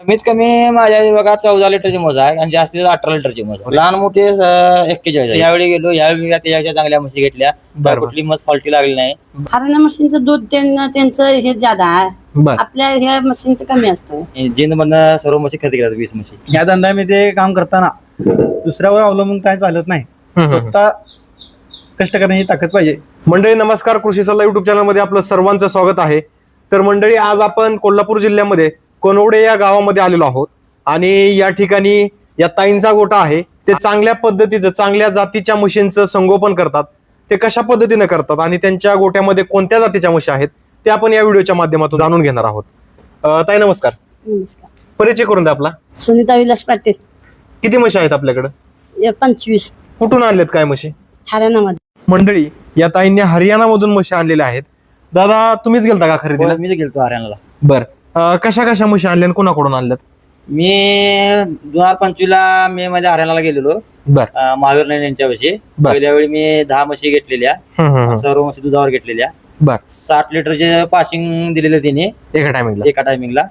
कमीत कमी माझ्या विभागात 14 लिटरची मोज आहे आणि जास्तीत 18 लिटरची मोज आहे. लहान मोठे 41 आहे. यावेळी गेलो, यावेळी त्याच्या चांगल्या म्हशी घेतल्या. कुठली म्हस फॉल्टी लागली नाही. हरियाणा मशीनचं दूध त्यांचं हे ज्यादा आहे, आपल्या ह्या मशीनचं कमी असतं. जिंद मधनं सर्व म्हशी खरेदी करतात 20 म्हशी. या धंद्यामध्ये काम करताना दुसऱ्यावर अवलंबून काय चालत नाही. स्वतः कष्ट करण्याची ताकद पाहिजे. मंडळी नमस्कार, कृषी सल्ला युट्यूब चॅनल मध्ये आपलं सर्वांचं स्वागत आहे. तर मंडळी आज आपण कोल्हापूर जिल्ह्यामध्ये कोनवडे या गावामध्ये आलेलो आहोत आणि या ठिकाणी या ताईंचा गोठा आहे. ते चांगल्या पद्धतीचं, चांगल्या जातीच्या म्हशींचं संगोपन करतात. ते कशा पद्धतीने करतात आणि त्यांच्या गोठ्यामध्ये कोणत्या जातीच्या म्हशी आहेत ते आपण या व्हिडिओच्या माध्यमातून जाणून घेणार आहोत. ताई नमस्कार. नमस्कार. परिचय करून द्या आपला. सुनीता विलास पाटील. किती म्हशी आहेत आपल्याकडे? 25. कुठून आणलेत काय म्हशी? हरियाणामध्ये. मंडळी या ताईंनी हरियाणा मधून म्हशी आणलेल्या आहेत. दादा तुम्हीच गेलता का खरेदीला? मीच गेलतो हरियाणाला. बर, कशा कशा म्हशी आणल्या, कोणाकडून आणल्यात? मी 2025 ला मे मध्ये हरियाणाला गेलेलो. बर. महावीर नाईन यांच्यापाशी. पहिल्या वेळी मी 10 म्हशी घेतलेल्या, सर्व म्हशी दुधावर घेतलेल्या. बर. 60 लिटरचे पासिंग दिलेलं तिने एका टायमिंगला.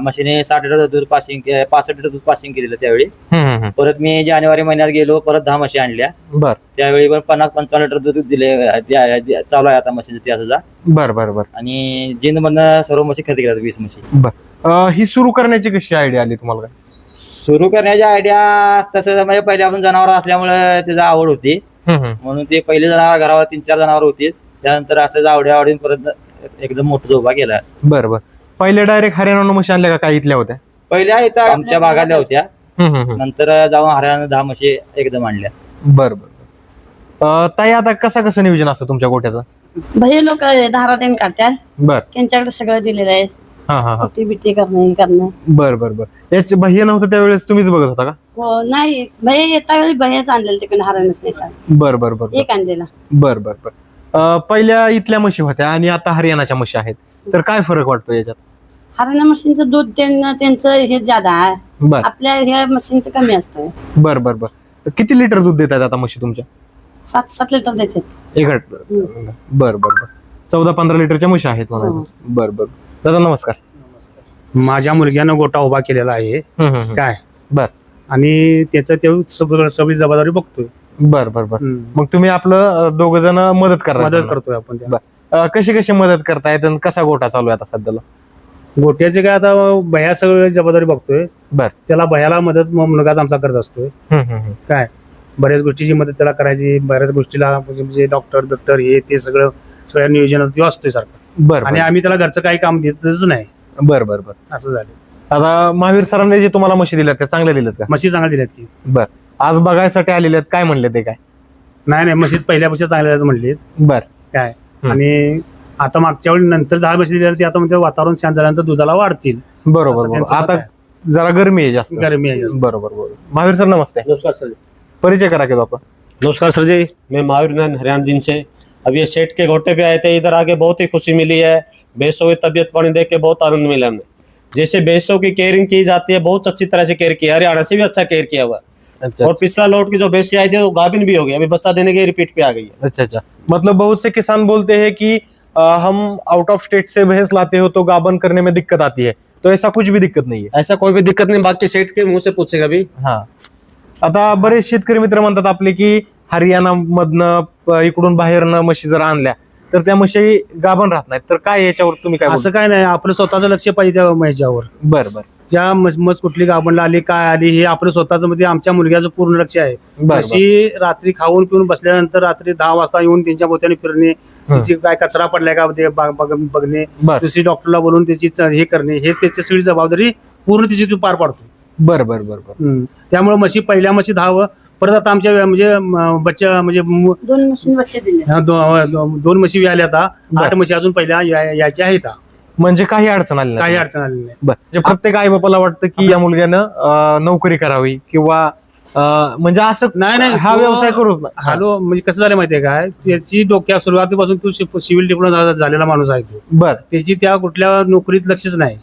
म्हशीने 60 लिटर दूध पासिंग, 65 लिटर दूध पासिंग केलेलं त्यावेळी. परत मी जानेवारी महिन्यात गेलो, परत 10 म्हशी आणल्या. बर. त्यावेळी पण 50-55 लिटर दूध दिले. चालू आहे आता म्हशीचं त्या सुद्धा. बर बर बर. आणि जिंद मधनं सर्व म्हशी खरेदी करतात 20 म्हशी. बर. ही सुरू करण्याची कशी आयडिया आली तुम्हाला? काय सुरू करण्याची आयडिया तसं म्हणजे पहिल्यापासून जनावर असल्यामुळे त्याची आवड होती, म्हणून ते पहिले जनावर घरावर 3-4 जनावर होती. त्यानंतर असं आवडीन परत एकदम मोठा उभा केला. बर बर. पहिले डायरेक्ट हरियाणा म्हशी आणल्या का काय इथल्या होत्या? पहिल्या इथं आमच्या भागातल्या होत्या, नंतर जाऊन हरियाणा 10 म्हशी एकदम आणल्या. बर बर. ताई आता कसं नियोजन असतं तुमच्या गोठ्याचं? भैया लोक धारा त्यांनी काढतात, बर. त्यांच्याकडे सगळं दिलेलं आहे. हा हा. कुटी बिटी करणं. बर बर बर. याचे भैया नव्हतं त्यावेळेस तुम्हीच बघत होता का? हो, नाही भैया येता वेळी भैयाच आणलेलं तिकडे हरियाणाच नाही का. बर बर बर. एक आणलेला. बर बर बर. पहिल्या इथल्या म्हशी होत्या आणि आता हरियाणाच्या म्हशी आहेत, तर काय फरक वाटतो याच्यात? हरियाणा मशीनचं दूध त्यांचं हे ज्यादा आहे, बर. आपल्या ह्या मशीनचं कमी असतं. बर बर बर. किती लिटर दूध देतात आता म्हशी तुमच्या? 7-7 लिटर देतात. बर बर बर. 14-15 लिटरच्या म्हशी आहेत म्हणायचं. बर बर. दादा नमस्कार. माझ्या मुलग्यानं गोठा उभा केलेला आहे काय. बर. आणि त्याचं ते सगळी जबाबदारी बघतोय. बर बर बर. मग तुम्ही आपलं दोघ जण मदत करतोय आपण त्याला. कशी मदत करतायत आणि कसा गोठा चालू आहे आता सध्याला? गोट्याचे काय आता भया सगळी जबाबदारी बघतोय. बर. त्याला भयाला मदत मुलगाच आमचा करत असतोय काय. बऱ्याच गोष्टीची मदत त्याला करायची, बऱ्याच गोष्टीला म्हणजे डॉक्टर हे ते सगळ्या नियोजनात असतोय सारखं. बर. आणि आम्ही त्याला घरचं काही काम देतच नाही. बर बर बर. असं झालं. आता महावीर सरांनी जे तुम्हाला म्हशी दिल्यात त्या चांगल्या दिल्यात का? म्हशी चांगल्या दिल्यात की. बर. आज बघायसाठी आलेले आहेत, काय म्हणले ते? काय नाही म्हशीच पहिल्यापेक्षा चांगल्या म्हणले. बर. काय. आणि आता मागच्या वेळी नंतर 10 म्हशी दिल्या, ते आता म्हणजे वातावरण शांत झाल्यानंतर दुधाला वाढतील. बरोबर. आता जरा गरमी आहे जास्त. गरमी आहे जास्त. बरोबर बरोबर. महावीर सर नमस्ते. नमस्कार सर जी. परिचय करा के बापा. नमस्कार सर जी, मैं महावीर नारायण हरियाणा दिन से। अब ये सेठ के गोटे पे आए थे, इधर आके बहुत ही खुशी मिली है। भैंसों की तबीयत पानी देख के बहुत आनंद मिला हमें। जैसे भैंसों की केयरिंग की जाती है, बहुत अच्छी तरह से केयर किया, हरियाणा से भी अच्छा केयर किया हुआ। अच्छा. और पिछला लौट की जो भैंसी आई थी वो गाभिन भी हो गई, अभी बच्चा देने के रिपीट पे आ गई है। अच्छा अच्छा. मतलब बहुत से किसान बोलते हैं कि हम आउट ऑफ स्टेट से भैंस लाते हो तो गाभन करने में दिक्कत आती है, तो ऐसा कुछ भी दिक्कत नहीं है? ऐसा कोई भी दिक्कत नहीं, बाकी सेठ के मुंह से पूछेगा भी। हाँ. आता बरेच शेतकरी मित्र म्हणतात आपले की हरियाणा मधनं इकडून बाहेरनं म्हशी जर आणल्या तर त्या म्हशी गाभण राहत नाहीत, तर काय याच्यावर तुम्ही काय? असं काय नाही, आपलं स्वतःचं लक्ष पाहिजे त्या म्हशीवर. बर बर. ज्या म्हस कुठली गाभणला आली, काय आली, हे आपलं स्वतःच मध्ये आमच्या मुलग्याचं पूर्ण लक्ष आहे. म्हशी रात्री खाऊन पिऊन बसल्यानंतर रात्री 10 वाजता येऊन त्यांच्या बोत्याने फिरणे, तिची काय कचरा पडलाय का ते बघणे, दुसरी डॉक्टरला बोलून त्याची हे करणे, हे त्याची सगळी जबाबदारी पूर्ण तिची पार पाडतो. बर बर बर बर. त्यामुळे म्हशी पहिल्या म्हशी 10, परत आता आमच्या म्हणजे बच्चा म्हणजे 2 मशीन बच्चे दिले. 2 म्हशी आल्या, आता 8 म्हशी अजून पहिल्या यायच्या आहेत. म्हणजे काही अडचण आली नाही? काही अडचण आली नाही. म्हणजे प्रत्येक आई बापाला वाटतं की या मुलग्यानं नोकरी करावी किंवा म्हणजे असं नाही, हा व्यवसाय करूच नाही. हॅलो, म्हणजे कसं झालं माहितीये काय, त्याची डोक्या सुरुवातीपासून तो सिव्हिल डिप्लोमा झालेला माणूस आहे तो. बर. त्याची त्या कुठल्या नोकरीत लक्षच नाही,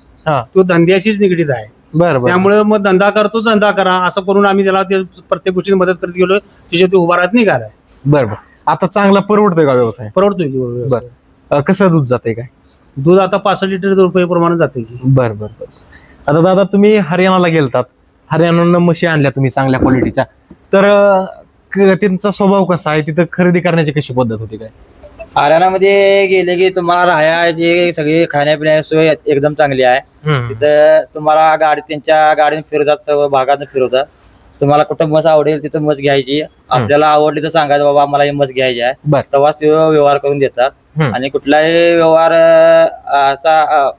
तो धंद्याशीच निगडीत आहे. बरं. त्यामुळे मग धंदा करतोच, धंदा करा असं करून आम्ही त्याला प्रत्येक गोष्टीची मदत करत गेलो, तिच्या ते उभा राहत निघालाय. बरं. आता चांगला परवडतोय का व्यवसाय? परवडतोय. कसं दूध जाते काय? दूध आता 65 लिटर रुपये प्रमाणे जाते की. बर बर बर. आता दादा तुम्ही हरियाणाला गेलतात, हरियाणानं म्हशी आणल्या तुम्ही चांगल्या क्वालिटीच्या, तर त्यांचा स्वभाव कसा आहे, तिथं खरेदी करण्याची कशी पद्धत होती काय? हरियाणामध्ये गेले की तुम्हाला राहायची सगळी खाण्यापिण्याची सोय एकदम चांगली आहे. तिथं तुम्हाला त्यांच्या गाडीने फिरवतात, सर्व भागात फिरवतात. तुम्हाला कुठं मस आवडेल तिथं मस घ्यायची. आपल्याला आवडली तर सांगायचं बाबा आम्हाला ही मस घ्यायची आहे, बर. तेव्हाच ते व्यवहार करून देतात. आणि कुठलाही व्यवहार असा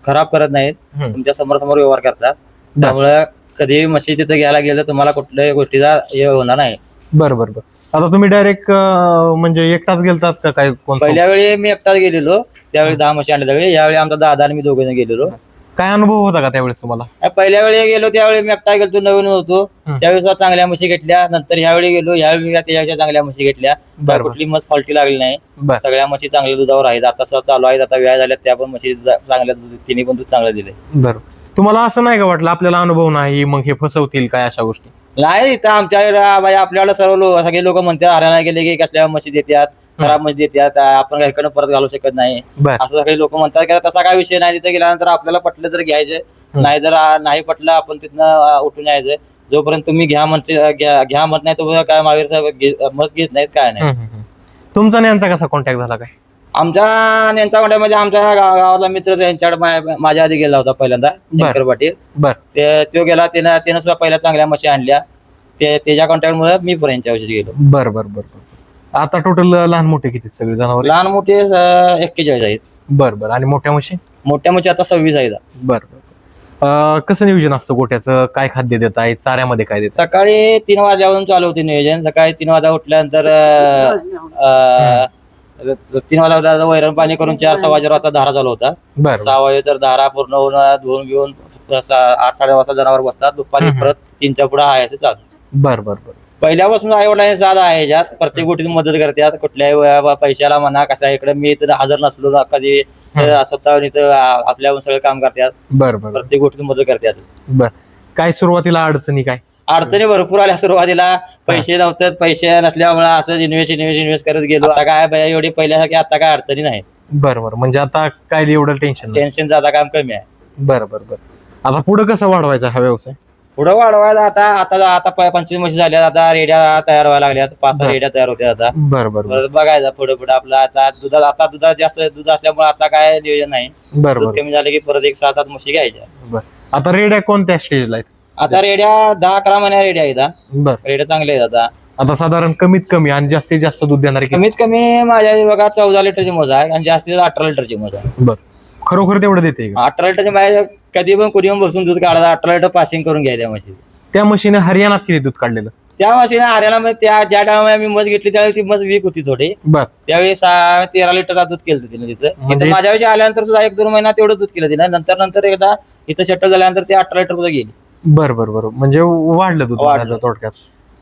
खराब करत नाहीत, तुमच्या समोर व्यवहार करतात. त्यामुळे कधी म्हशी तिथं घ्यायला गेलं तुम्हाला कुठल्याही गोष्टीचा हे होणार नाही. बरोबर. आता तुम्ही डायरेक्ट म्हणजे एकटाच गेलतात का काय? पहिल्या वेळी मी एकटाच गेलेलो, त्यावेळी 10 म्हशी आणल्या. त्यावेळी यावेळी आमचा दादा आणि मी दोघे जण गेलेलो. काय अनुभव होता का त्यावेळेस तुम्हाला? पहिल्या वेळी गेलो त्यावेळी मी एकटा गेलो, नवीन होतो. त्यावेळेस चांगल्या म्हशी घेतल्या. नंतर ह्यावेळी गेलो, ह्यावेळी मी त्याच्या चांगल्या म्हशी घेतल्या. कुठली म्हस फॉल्टी लागली नाही. सगळ्या म्हशी चांगल्या दुधावर आहेत. आता चालू आहेत, आता व्याय झाल्या, त्या पण म्हशी चांगल्या, तिन्ही पण दूध चांगलं दिले. बरोबर. तुम्हाला असं नाही का वाटलं आपल्याला अनुभव नाही मग हे फसवतील काय अशा गोष्टी? नाही, इथं आपल्याला सर्व सगळे लोक म्हणतात हरियाणा गेले की कसल्या म्हशी देतात, खराब म्हशी देतात, आपण इकडनं परत घालू शकत नाही, असं सगळे लोक म्हणतात. की तसा काय विषय नाही. तिथे गेल्यानंतर आपल्याला पटलं तर घ्यायचं, नाही जर नाही पटलं आपण तिथनं उठून यायचं. जोपर्यंत तुम्ही घ्या म्हणत नाही तोपर्यंत काय महावीर मस घेत नाहीत, काय नाही. तुमचा यांचा कसा कॉन्टॅक्ट झाला काय? आमच्या यांचा कॉन्टॅक्ट म्हणजे आमच्या गावातला मित्र यांच्याकडे माझ्या आधी गेला होता पहिल्यांदा, शंकर पाटील. तो गेला, त्यानं सुद्धा पहिल्या चांगल्या म्हशी आणल्या. त्याच्या कॉन्टॅक्ट मुळे मी पण यांच्याविषयी गेलो. बरं. आता टोटल लहान मोठे किती सगळे जनावर? लहान मोठे 41 आहेत. बरं. आणि मोठ्या म्हशी? मोठ्या म्हशी आता 26 आहेत. बरं. कसं नियोजन असतं गोठ्याचं? काय खाद्य देत आहे, चाऱ्यामध्ये काय देत? सकाळी 3 वाजल्यावरून चालू होते नियोजन. सकाळी 3 वाजता उठल्यानंतर 3 वाजता वैरण पाणी करून 4-4:15 वाजता धारा चालू होता. 6 वाजे तर धारा पूर्ण होऊन धुवून घेऊन 8-8:30 वाजता जनावर बसतात. दुपारी परत 3च्या पुढे आहे असं चालू. बरं. पहिल्यापासून आई-वडिलांनी साधा आहे ह्याच्यात, प्रत्येक गोष्टीत मदत करतात. कुठल्याही पैशाला म्हणा कसा, इकडे मी इथं हजर नसलो ना कधी, स्वतः इथं आपल्याहून सगळं काम करतात. बरं. प्रत्येक गोष्टीत मदत करतात. बरं. काय सुरुवातीला अडचणी काय? अडचणी भरपूर आल्या. सुरुवातीला पैसे नव्हते, पैसे नसल्यामुळे असं इन्व्हेस्ट करत गेलो. आता काय बाया एवढी पहिल्यासारखी आता काय अडचणी नाही. बरं. म्हणजे आता काय एवढं टेन्शन जाता काम कमी आहे. बरं. आता पुढे कसं वाढवायचा हा व्यवसाय? पुढे वाढवायला आता 25 म्हशी झाल्या. आता रेड्या तयार व्हायला लागल्यात. 5-6 रेड्या तयार होत्या आता. बरं. बघायचं पुढे आपलं. आता दुधात जास्त दूध असल्यामुळे आता काय नियोजन नाही. दूध कमी झालं की परत 6-7 म्हशी घ्यायच्या. आता रेड्या कोणत्या स्टेजला आहेत? आता रेड्या 10-11 महिन्या रेड्या आहेत. रेड्या चांगल्या आहेत आता साधारण कमीत कमी आणि जास्तीत जास्त दूध देणारे? कमीत कमी माझ्या बघा 14 लिटरची म्हस आहे आणि जास्तीत 18 लिटरची म्हस आहे. बरं. खरोखर तेवढं देते? 18 लिटरची माझ्या कधी पण कुणी पण बसून दूध काढायचं. 18 लिटर पासिंग करून घ्यायच्या म्हशी. त्या म्हशीने हरियाणात किती दूध काढलेलं? त्या म्हशीने हरियाणामध्ये ज्या टायमा मी म्हस घेतली त्यावेळी ती म्हस वीक होती थोडी. त्यावेळी 13 लिटर दूध केलं तिने तिथं. माझ्याविषयी आल्यानंतर सुद्धा 1-2 महिना तेवढं दूध केलं तिने. नंतर एकदा इथं सेटल झाल्यानंतर ते 18 लिटर गेली. बरं. म्हणजे वाढलं दूध थोडक्यात.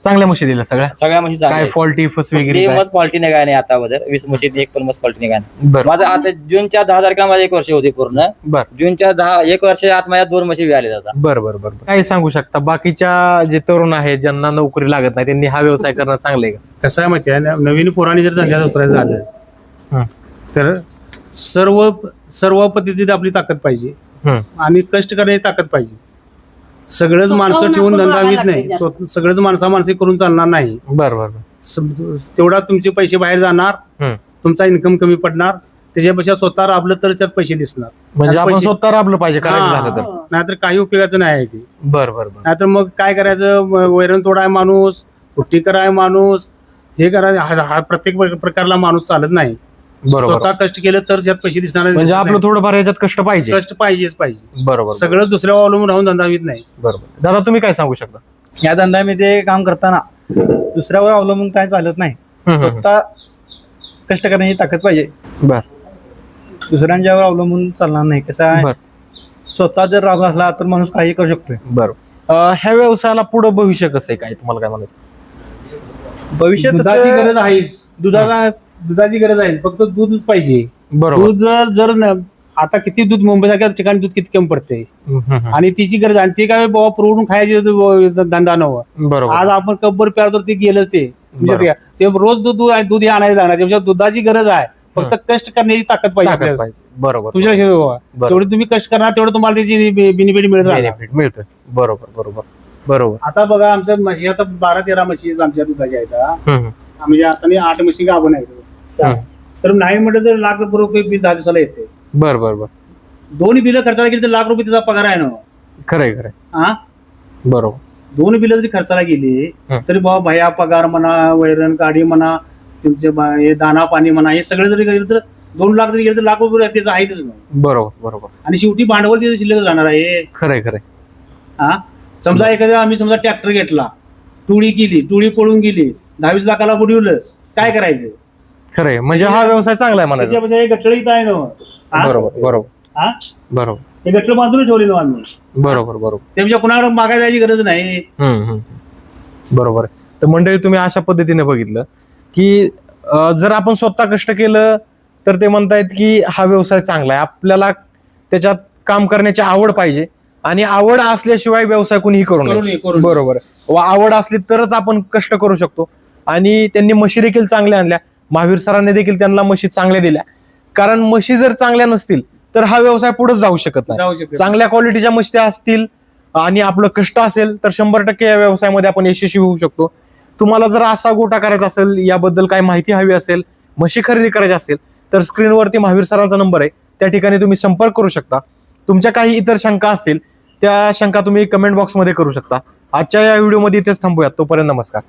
चांगल्या म्हशी दिल्या सगळ्या म्हशी? काय फॉल्टी फस वगैरे? मस फॉल्टी निघाय नाही आता बदल. 20 म्हशीत एक पण मस फॉल्टी निघाय नाही. माझं आता जूनच्या 10 तारखेला माझे 1 वर्ष होते पूर्ण. जूनच्या 1 वर्ष आत माझ्या 2 म्हशी आले जातात. बरं. काय सांगू शकता बाकीच्या जे तरुण आहेत ज्यांना नोकरी लागत नाही त्यांनी हा व्यवसाय करणं चांगलं आहे का? कसं आहे माहिती आहे, नवीन पोरांनी जर धंद्यात उतरायचं झालं तर सर्व पद्धतीत आपली ताकद पाहिजे आणि कष्ट करण्याची ताकद पाहिजे. सगळंच माणसं ठेवून धंदा होत नाही. सगळंच माणसी करून चालणार नाही. बरं. तेवढा तुमचे पैसे बाहेर जाणार, तुमचा इन्कम कमी पडणार. त्याच्यापेक्षा स्वतः राबलं तर त्यात पैसे दिसणार. म्हणजे आपण स्वतः राबलं पाहिजे करायचं झालं तर. नाहीतर काही उपयोगाचं नाही आहे ते. बरं. नाहीतर मग काय करायचं, वैरण तोडाय माणूस, कुट्टी कराय माणूस, हे करायचं. हा प्रत्येक प्रकारला माणूस चालत नाही. स्वतः कष्ट केलं तर त्यात पैसे दिसणार. म्हणजे आपलं थोडंफार याच्यात कष्ट पाहिजेच. बरोबर. सगळं दुसऱ्यावर अवलंबून राहून धंदा होत नाही. बरोबर. दादा तुम्ही काय सांगू शकता? या धंद्यामध्ये काम करताना दुसऱ्यावर अवलंबून काय चालत नाही. स्वतः कष्ट करण्याची ताकद पाहिजे. दुसऱ्यांच्यावर अवलंबून चालणार नाही. कसं आहे, स्वतः जर राब असला तर माणूस काही करू शकतोय. बरोबर. ह्या व्यवसायाला पुढे भविष्य कसं आहे, काय तुम्हाला काय म्हणायचं? भविष्यात दुधाची गरज आहे. दुधाची गरज आहे. फक्त दूधच पाहिजे. दूध जर आता किती दूध मुंबईसारख्या ठिकाणी दूध किती कमी पडते आणि तिची गरज आहे. ती काय बाबा पुरवून खायची धंदा नव्हता. आज आपण कब्बर प्यार तर ते गेलंच. ते रोज दूध आणायला लागणार. त्यापेक्षा दुधाची गरज आहे. फक्त कष्ट करण्याची ताकद पाहिजे ताकद आपल्याला. पाहिजे. बरोबर तुमच्या लक्षात येऊ का? बरोबर. तेवढे तुम्ही कष्ट करणार तेवढं तुम्हाला त्याची बेनिफिट मिळत राहणार. बेनिफिट मिळतोय. बरोबर बरोबर बरोबर. आता बघा आमच्या म्हशी आता 12-13 म्हशी आमच्या दुधाच्या आहेत हा. हम्म, म्हणजे असताना 8 म्हशी गाभण आहेत. हम्म. तर नाही म्हटलं तर ₹1,00,000 बिल 10 दिवसाला येते. बर बर बर. दोन्ही बिलं खर्चाला गेली तर ₹1,00,000 त्याचा पगार आहे ना. खरंय खरंय. हा बरोबर. दोन बिलं जरी खर्चाला गेली हं. तरी बाबा भया पगार म्हणा, वैरण गाडी म्हणा, तुमचे हे दाना पाणी म्हणा, हे सगळं जरी गेलं तर 2 लाख जरी गेलं तर ₹1,00,000 त्याचं आहेच नाही. बरोबर बरोबर. आणि शेवटी भांडवल तिथे शिल्लक राहणार आहे. खरंय खरंय. हा समजा एखाद्या आम्ही समजा ट्रॅक्टर घेतला, टुळी केली, टुळी पळून गेली, 10-20 लाखाला बुडवलं, काय करायचं? खरंय. म्हणजे हा व्यवसाय चांगला आहे म्हणायचं. त्याच्या म्हणजे गटळीत आहे ना. हा? बरोबर बरोबर हा बरोबर ते गटळ बांधून ठेवले ना आम्ही. बरोबर बरोबर. त्याच्या कुणाकडे मागायला जायची गरज नाही. बरोबर आहे. तर मंडळी तुम्ही अशा पद्धतीने बघितलं की जर आपण स्वतः कष्ट केलं तर ते म्हणतायत की हा व्यवसाय चांगला आहे. आपल्याला त्याच्यात काम करण्याची आवड पाहिजे आणि आवड असल्याशिवाय व्यवसाय कुणीही करू करू नये. नये, करू नये. बरोबर आहे. व आवड असली तरच आपण कष्ट करू शकतो. आणि त्यांनी म्हशी देखील चांगल्या आणल्या. महावीर सरांनी देखील त्यांना म्हशी चांगल्या दिल्या. कारण म्हशी जर चांगल्या नसतील तर हा व्यवसाय पुढे जाऊ शकत नाही. जाऊ शकत. चांगल्या क्वालिटीच्या म्हशी असतील आणि आपलं कष्ट असेल तर 100% या व्यवसायामध्ये आपण यशस्वी होऊ शकतो. तुम्हाला जर असा गोटा करायचा असेल, याबद्दल काही माहिती हवी असेल, म्हशी खरेदी करायची असेल तर स्क्रीनवरती महावीर सरांचा नंबर आहे, त्या ठिकाणी तुम्ही संपर्क करू शकता. तुमच्या काही इतर शंका असतील त्या शंका तुम्ही कमेंट बॉक्समध्ये करू शकता. आजच्या या व्हिडिओमध्ये इथेच थांबूयात. तोपर्यंत नमस्कार.